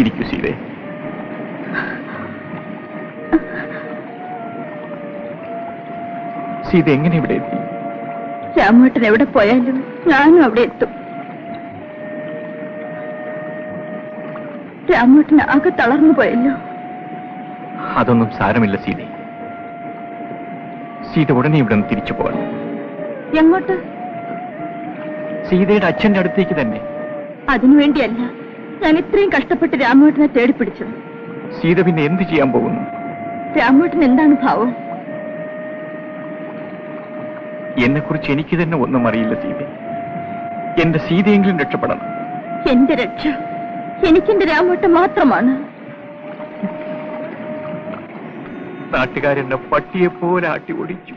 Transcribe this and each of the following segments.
ഇരിക്കൂ സീതേ. സീത എങ്ങനെ ഇവിടെ എത്തി? രാമേട്ടൻ എവിടെ പോയാലും ഞാനും അവിടെ എത്തും. രാമേട്ടൻ ആകെ തളർന്നു പോയല്ലോ. അതൊന്നും സാരമില്ല സീതേ. സീത ഉടനെ ഇവിടെ നിന്ന് തിരിച്ചു പോകണം. എങ്ങോട്ട്? സീതയുടെ അച്ഛന്റെ അടുത്തേക്ക് തന്നെ. അതിനുവേണ്ടിയല്ല ഞാൻ ഇത്രയും കഷ്ടപ്പെട്ട് രാമേട്ടനെ തേടിപ്പിടിച്ചത്. സീത പിന്നെ എന്ത് ചെയ്യാൻ പോകുന്നു? രാമേട്ടൻ എന്താണ് ഭാവം? എന്നെക്കുറിച്ച് എനിക്ക് തന്നെ ഒന്നും അറിയില്ല സീത. എന്റെ സീതയെങ്കിലും രക്ഷപ്പെടണം. എന്റെ രക്ഷ എനിക്കെന്റെ രാമേട്ടൻ മാത്രമാണ്. നാട്ടുകാരെന്നെ പട്ടിയെ പോലെ ആട്ടി ഓടിച്ചു.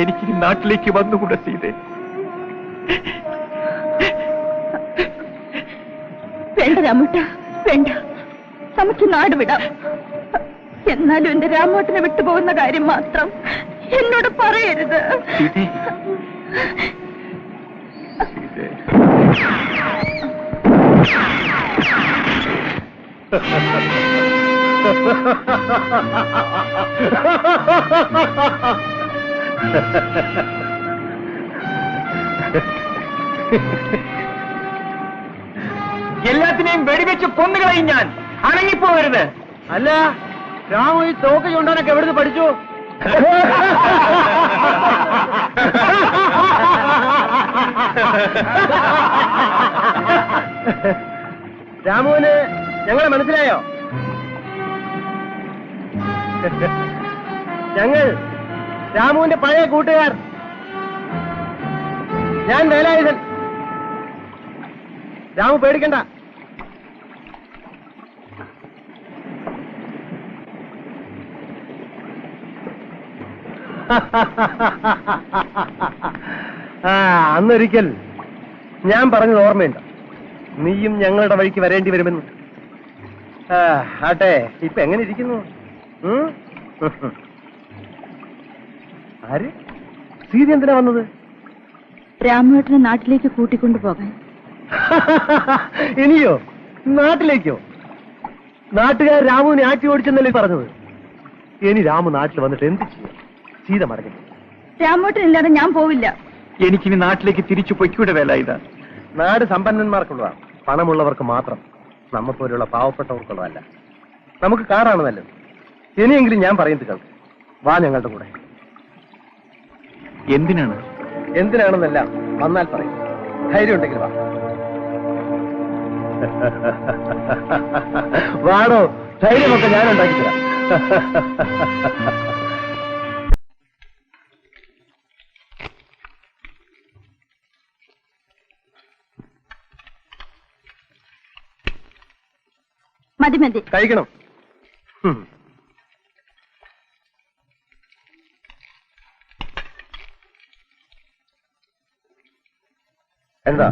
എനിക്കിനി നാട്ടിലേക്ക് വന്നുകൂടെ സീതേ? വേണ്ട രാമേട്ട, വേണ്ട. നമുക്ക് നാട് വിടാം. എന്നാലും എന്റെ രാമേട്ടനെ വിട്ടുപോകുന്ന കാര്യം മാത്രം എന്നോട് പറയരുത്. സീതേ, സീതേ. എല്ലാത്തിനെയും വെടിവെച്ച് കൊന്നുകളയും ഞാൻ. അനങ്ങിപ്പോവരുത്. അല്ല, രാമു ഈ തോക്ക് ചൂണ്ടാനൊക്കെ എവിടുന്ന് പഠിച്ചു? രാമുവിന് ഞങ്ങളെ മനസ്സിലായോ? ഞങ്ങൾ രാമുവിന്റെ പഴയ കൂട്ടുകാർ. ഞാൻ വേലായുധൻ. രാമു പേടിക്കണ്ട. അന്നൊരിക്കൽ ഞാൻ പറഞ്ഞത് ഓർമ്മയുണ്ട്, നീയും ഞങ്ങളുടെ വഴിക്ക് വരേണ്ടി വരുമെന്ന്. ആട്ടെ, ഇപ്പൊ എങ്ങനെ ഇരിക്കുന്നു? ആര്? സീത എന്തിനാ വന്നത്? രാമേട്ടനെ നാട്ടിലേക്ക് കൂട്ടിക്കൊണ്ടുപോകാൻ. ഇനിയോ? നാട്ടിലേക്കോ? നാട്ടുകാർ രാമുവിനെ ആറ്റി ഓടിച്ചെന്നല്ലേ പറഞ്ഞത്? ഇനി രാമു നാട്ടിൽ വന്നിട്ട് എന്ത് ചെയ്യും? സീത മടങ്ങി. രാമേട്ടൻ ഇല്ലാതെ ഞാൻ പോവില്ല. എനിക്കിനി നാട്ടിലേക്ക് തിരിച്ചു പൊയ്ക്കൂടെ വേലായുധ? നാട് സമ്പന്നന്മാർക്കുള്ളതാണ്, പണമുള്ളവർക്ക് മാത്രം. നമ്മെപ്പോലുള്ള പാവപ്പെട്ടവർക്കുള്ളതല്ല. നമുക്ക് കാറാണ് നല്ലത്. ഇനിയെങ്കിലും ഞാൻ പറയുന്നത് കേൾക്കും. വാ ഞങ്ങളുടെ കൂടെ. എന്തിനാണ്? എന്തിനാണെന്നല്ല വന്നാൽ പറയും. ധൈര്യം ഉണ്ടെങ്കിൽ വാ. വാടോ, ധൈര്യമൊക്കെ ഞാൻ ഉണ്ടാക്കിത്തരാം. മതി മതി, കഴിക്കണം. എന്താ?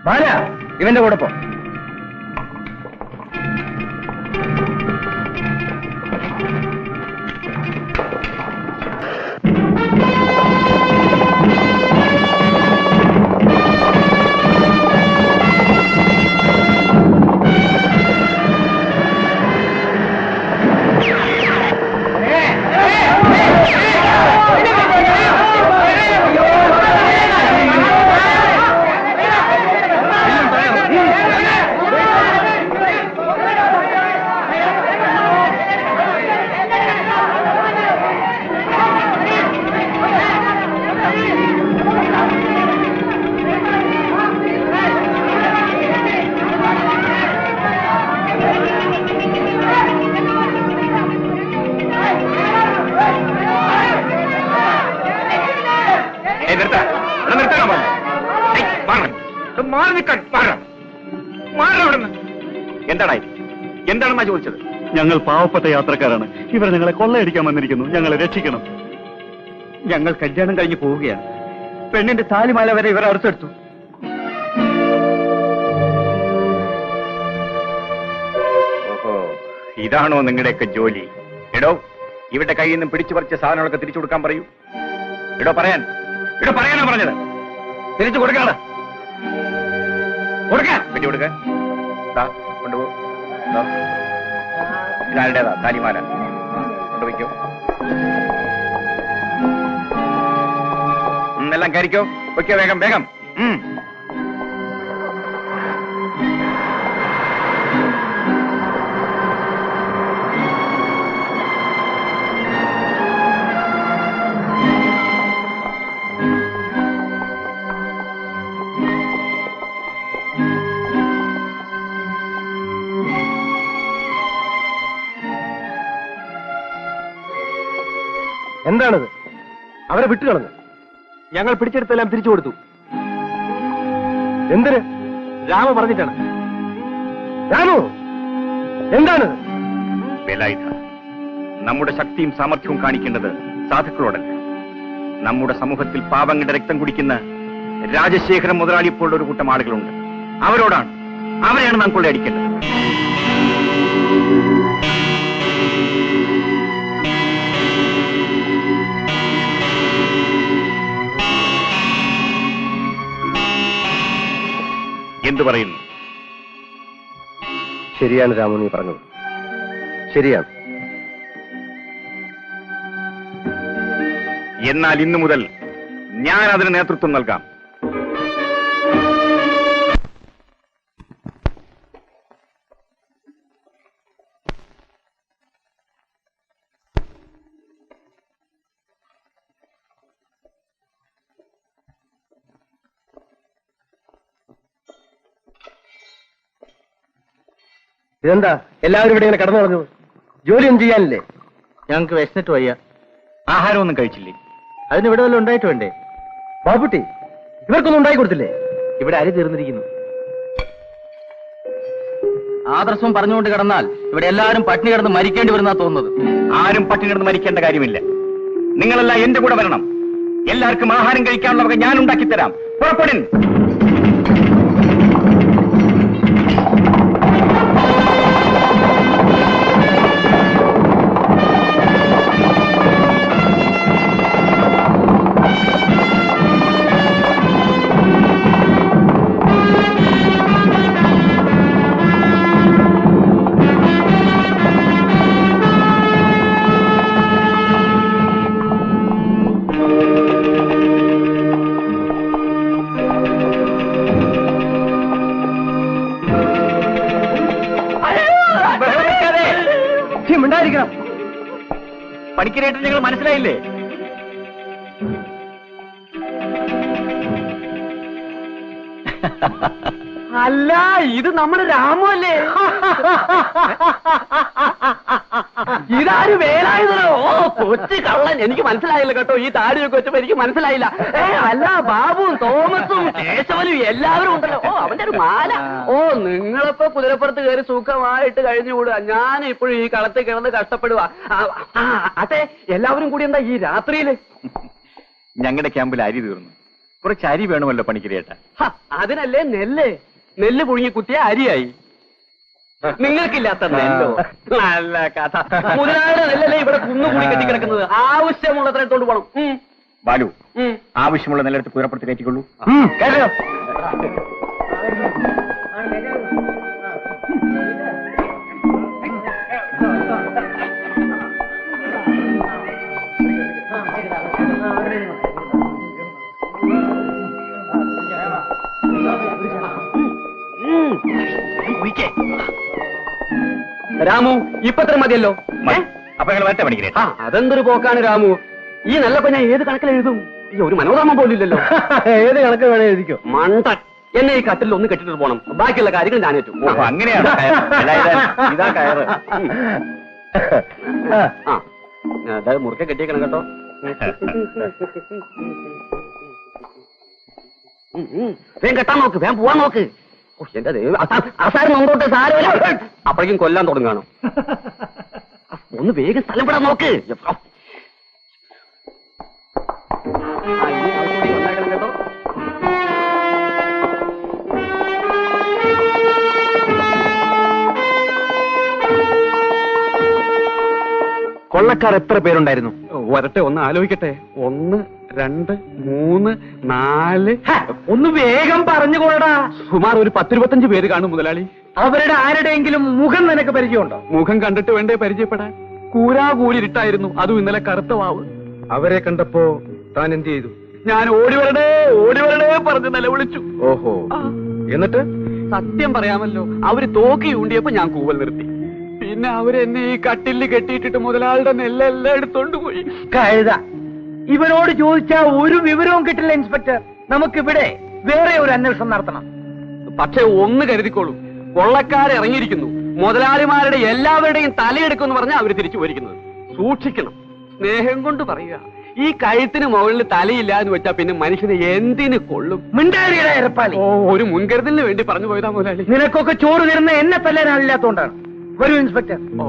ബാല, ഇവന്റെ കൂടെ പോ. എന്താണ് ചോദിച്ചത്? ഞങ്ങൾ പാവപ്പെട്ട യാത്രക്കാരാണ്. ഇവർ ഞങ്ങളെ കൊള്ളയടിക്കാൻ വന്നിരിക്കുന്നു. ഞങ്ങളെ രക്ഷിക്കണം. ഞങ്ങൾ കല്യാണം കഴിഞ്ഞ് പോവുകയാണ്. പെണ്ണിന്റെ താലിമാല വരെ ഇവർ അടുത്തെടുത്തു. ഓഹോ, ഇതാണോ നിങ്ങളുടെയൊക്കെ ജോലി? എടോ, ഇവരുടെ കയ്യിൽ നിന്നും പിടിച്ചു പറിച്ച സാധനങ്ങളൊക്കെ തിരിച്ചു കൊടുക്കാൻ പറയൂ. എടോ പറയാനാ പറഞ്ഞത്. തിരിച്ചു കൊടുക്കാണ്. കൊടുക്കാൻ പറ്റി കൊടുക്കാൻ കൊണ്ടുപോ. ഇതാരുടേതാ? താലിമാല കൊണ്ടുപോയിക്കോ. എല്ലാം കരിക്കോ. വയ്ക്കോ വേഗം വേഗം. എന്താണിത്? അവരെ വിട്ടുകളഞ്ഞു. ഞങ്ങൾ പിടിച്ചെടുത്തെല്ലാം തിരിച്ചു കൊടുത്തു. എന്തിന്? രാമു പറഞ്ഞിട്ടാണ്. രാമു എന്താണ്? വേലായുധ, നമ്മുടെ ശക്തിയും സാമർഥ്യവും കാണിക്കേണ്ടത് സാധുക്കളോടല്ല. നമ്മുടെ സമൂഹത്തിൽ പാവങ്ങളുടെ രക്തം കുടിക്കുന്ന രാജശേഖരൻ മുതലാളി പോലുള്ള ഒരു കൂട്ടം ആളുകളുണ്ട്. അവരോടാണ്. അവരെയാണ് നാം കൊള്ളയടിക്കേണ്ടത്. എന്തു പറയുന്നു? ശരിയാണ് രാമു, നീ പറഞ്ഞത് ശരിയാണ്. എന്നാൽ ഇന്നു മുതൽ ഞാൻ അതിന് നേതൃത്വം നൽകാം. ഇതെന്താ എല്ലാവരും ഇവിടെ ഇങ്ങനെ കടന്നു കളഞ്ഞു? ജോലിയൊന്നും ചെയ്യാനില്ലേ? ഞങ്ങൾക്ക് വിശന്നിട്ട് വയ്യ. ആഹാരമൊന്നും കഴിച്ചില്ലേ? അതിന് ഇവിടെ വല്ലതും ഉണ്ടായിട്ട് വേണ്ടേ? ബാബുട്ടി, ഇവർക്കൊന്നും ഉണ്ടായി കൊടുത്തില്ലേ? ഇവിടെ അരി തീർന്നിരിക്കുന്നു. ആദർശം പറഞ്ഞുകൊണ്ട് കിടന്നാൽ ഇവിടെ എല്ലാവരും പട്ടിണി കിടന്ന് മരിക്കേണ്ടി വരുന്നാ തോന്നുന്നത്. ആരും പട്ടിണി കിടന്ന് മരിക്കേണ്ട കാര്യമില്ല. നിങ്ങളെല്ലാം എന്റെ കൂടെ വരണം. എല്ലാവർക്കും ആഹാരം കഴിക്കാനുള്ള വക ഞാൻ ഉണ്ടാക്കിത്തരാം. പുറപ്പെടുൻ. പണിക്കരേട്ടൻ നിങ്ങൾ മനസ്സിലായില്ലേ? അല്ല, ഇത് നമ്മുടെ രാമു അല്ലേ? ഇതാര് വേലായുധനോ? ഓ കൊച്ചു കള്ളൻ, എനിക്ക് മനസ്സിലായില്ല കേട്ടോ. ഈ താടിയൊക്കെ വെച്ചപ്പോ എനിക്ക് മനസ്സിലായില്ല. അല്ല, ബാബുവും തോമസും കേശവനും എല്ലാവരും ഉണ്ടല്ലോ. ഓ അവന്റെ ഒരു മാല. ഓ നിങ്ങളിപ്പോ കുതിരപ്പുറത്ത് കയറി സുഖമായിട്ട് കഴിഞ്ഞുകൂടുക. ഞാൻ ഇപ്പോഴും ഈ കളത്തിൽ കിടന്ന് കഷ്ടപ്പെടുക. അതെ, എല്ലാവരും കൂടി എന്താ ഈ രാത്രിയില്? ഞങ്ങളുടെ ക്യാമ്പിൽ അരി തീർന്നു. കുറച്ച് അരി വേണമല്ലോ പണിക്കരേട്ട. അതിനല്ലേ നെല്ല് പുഴുങ്ങി കുത്തിയ അരിയായി. നിങ്ങൾക്കില്ലാത്ത നെല്ലോ? നല്ല കഥ. മുതലാളിയുടെ നെല്ലല്ലേ ഇവിടെ കുന്നുകൂടി കെട്ടിക്കിടക്കുന്നത്. ആവശ്യമുള്ളത്ര എടുത്തോണ്ട് പോണം. ബാലു, ആവശ്യമുള്ള നെല്ലെടുത്ത് കുതിരപ്പുറത്ത് കയറ്റിക്കൊള്ളൂ. രാമു, ഇപ്പത്ര മതിയല്ലോ. അപ്പൊ ഞങ്ങൾ വരട്ടെ പണിക്കരേട്ട. അതെന്തൊരു പോക്കാണ് രാമു. ഈ നല്ല ഞാൻ ഏത് കണക്കിൽ എഴുതും? ഈ ഒരു മനോരമ പോലില്ലല്ലോ. ഏത് കണക്ക് വേണേ എഴുതിക്കോ. മണ്ടൻ. എന്നെ ഈ കട്ടിൽ ഒന്ന് കെട്ടിട്ട് പോണം. ബാക്കിയുള്ള കാര്യങ്ങൾ ഞാൻ ഏറ്റു. അങ്ങനെയാണ്. ഇതാ കയറ്. അതായത് മുറുക്കെ കെട്ടിയേക്കണം കേട്ടോ. വേഗം കെട്ടാൻ നോക്ക്, വേഗം പോവാൻ നോക്ക്. എന്റെ ദൈവം, അവസാനം നോക്കോട്ടെ. സാരമില്ല. അപ്പോഴേക്കും കൊല്ലാൻ തുടങ്ങാണോ? ഒന്ന് വേഗം സ്ഥലം വിടാൻ നോക്ക്. കേട്ടോ. കൊള്ളക്കാർ എത്ര പേരുണ്ടായിരുന്നു? വരട്ടെ, ഒന്ന് ആലോചിക്കട്ടെ. 1, 2, 3, 4. ഒന്ന് വേഗം പറഞ്ഞുകൊള്ളടാ. സുമാർ ഒരു 10-25 പേര് കാണും മുതലാളി. അവരുടെ ആരുടെയെങ്കിലും മുഖം നിനക്ക് പരിചയമുണ്ടോ? മുഖം കണ്ടിട്ട് വേണ്ടേ പരിചയപ്പെടാൻ? കൂരാകൂരിട്ടായിരുന്നു, അതും ഇന്നലെ കറുത്ത വാവ്. അവരെ കണ്ടപ്പോ താൻ എന്ത് ചെയ്തു? ഞാൻ ഓടി വരണേ പറഞ്ഞ് നിലവിളിച്ചു. ഓഹോ, എന്നിട്ട്? സത്യം പറയാമല്ലോ, അവര് തോക്കി ഊണ്ടിയപ്പോ ഞാൻ കൂവൽ നിർത്തി. പിന്നെ അവരെന്നെ ഈ കട്ടിലിൽ കെട്ടിയിട്ടിട്ട് മുതലാളുടെ നെല്ലെല്ലാം എടുത്തോണ്ട് പോയി. കഴുത, ഇവരോട് ചോദിച്ചാ ഒരു വിവരവും കിട്ടില്ല ഇൻസ്പെക്ടർ. നമുക്കിവിടെ വേറെ ഒരു അന്വേഷണം നടത്തണം. പക്ഷെ ഒന്ന് കരുതിക്കോളൂ, കൊള്ളക്കാരിറങ്ങിയിരിക്കുന്നു. മുതലാളിമാരുടെ എല്ലാവരുടെയും തലയെടുക്കുമെന്ന് പറഞ്ഞാൽ അവര് തിരിച്ചു പോയിരിക്കുന്നത്. സൂക്ഷിക്കണം. സ്നേഹം കൊണ്ട് പറയുക, ഈ കഴുത്തിന് മുകളിൽ തലയില്ല എന്ന് വെച്ചാൽ പിന്നെ മനുഷ്യനെ എന്തിന് കൊള്ളും? മിണ്ടാരിയുടെ ഇരപ്പാലി. ഓ, ഒരു മുൻകരുതലിന് വേണ്ടി പറഞ്ഞു പോയതാ മുതലാളി. നിനക്കൊക്കെ ചോറ് തരുന്ന എന്നെ തല്ലാനാളില്ലാത്തോണ്ടാണ്. വരൂ ഇൻസ്പെക്ടർ. ഓ